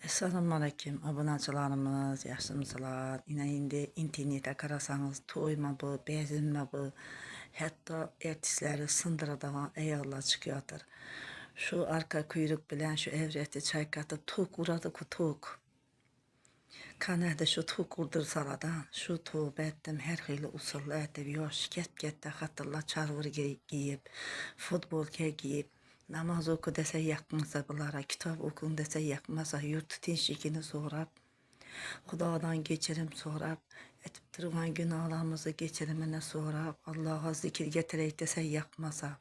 Esselamu Aleyküm abunacılarımız, yaşlımızlar. Yine indi internete karasanız toyma bu, bezinme bu. Hatta ertisleri sındıradağı eyvallah çıkıyordur. Şu arka kuyruk bilen şu evreti çaykatıp tok uğradı ku tok. Kanada şu tok urdur saladan. Şu tövbe ettim her hıylı usullu etip yoş get de hatırla çarvır giyip, futbol giyip. Namaz oku dese yakmasa bunlara, kitap okun dese yakmasa, yurt tinşikini sorap, Xudadan geçirim sorap, etip durgan günahlarımızı geçirimine sorap, Allah'a zikir getireyik dese yakmasa.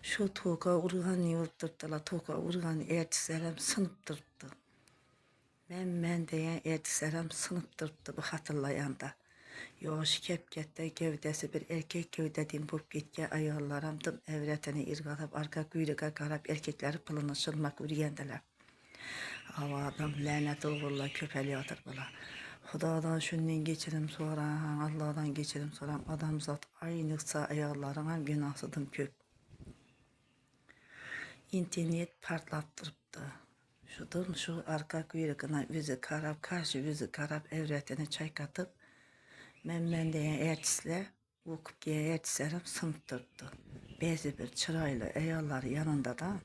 Şu toka urgan yurttırdılar, toka urgan ertiserim sınıptırdı. Men deyen ertiserim sınıptırdı bu hatırlayanda. Yoş kepkette gövdesi bir erkek gövdediğim bu gitke ayarlarımdım evretini irgatıp arka kuyruğa karab erkekleri pılını şılmak ürüyendiler. Hava adam lanet oğullar köpeliyordur bula. Xudadan şundan geçirim soran, Allah'dan geçirim soran adam zat aynısa ayarlarına günahsıdım köp. İnternet partlattırıptı. Şu arka kuyruğuna yüzü karab, karşı yüzü karab evretini çaykatıp men deyen ertisle okup giye ertislerim sınıptırdı. Bezi bir çıraylı ayarlar yanında da.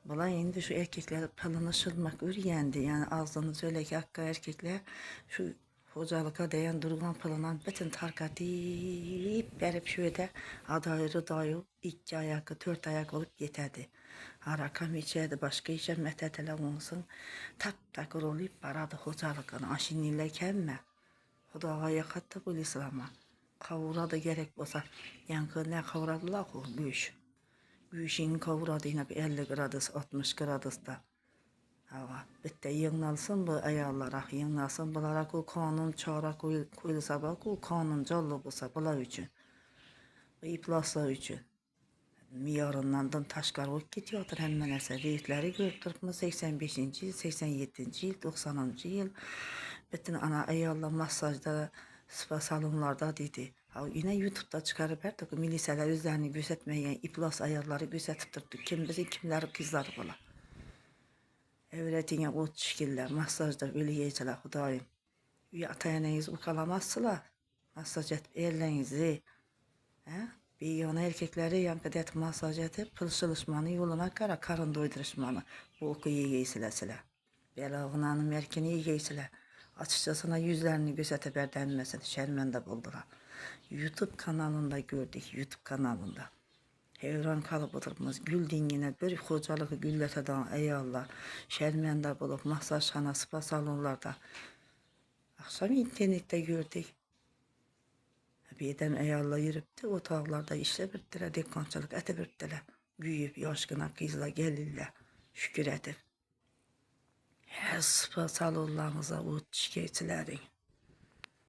Bula indi şu erkekler pılını şılmak üryendi. Yani ağzını söyle ki hakka erkekler şu hocalıka dayan durgan pılınan bütün tarka deyip berip şöyle adayırı dayı 2 ayakı 4 ayak olup yeterdi. Harakam içerdi başka işe metetele olsun. Tap takır olup baradı hocalıkını aşinliyle kemme. Xudağa yakattı bu İslam'a. Kavuradı gerek olsa. Yankı ne kavuradılar o güç. Güçün kavuradığına bir 50 gradus 60 gradus'ta. Hava. Bitte yığnalsın bu ayarlara, yığnalsın bulara ku kanun çara koyulsa bak ku kanun callı olsa bular üçün. Bu iplaslar üçün. Miyarından taşkar olup gidiyordur hemen ese. Reyitleri görüp mü 85. yıl, 87. yıl, 90. yıl. Bütün ana ayarlar masajda, spa salonlarda dedi. Ha, yine YouTube'da çıkarıp her takım miliseler üzerine gözetmeyen iplas ayarları gözetip durdu. Kim bizi kimleri kızları bula. Evretine ot şekiller, masajda ölüyeceler Hudayım. Atayanayız ukalamazsılar. Masaj edip ellerinizi. Bir yana erkekleri yankıdet masaj edip pılşılışmanı yoluna kara karın doyduruşmanı. Bu oku iyi giysiler. Belağınanın merkini iyi giysiler. Açıkçasına yüzlerini gözetip erdenmesin. Şermende buldular. YouTube kanalında gördük. YouTube kanalında. Heyran kalıp oturmaz. Gül dingine bir hocalığı gülleteden eyvallah. Şermende bulup masajxana, spa salonlarda. Akşam internette gördük. Birden eyvallah yürüptü. Otağlarda işle birdiler. Dekançılık ete birdiler. Büyüyüp yaşkına kızla gelirler. Şükür edip. Her spa salonlarınıza o şikayetçilerin.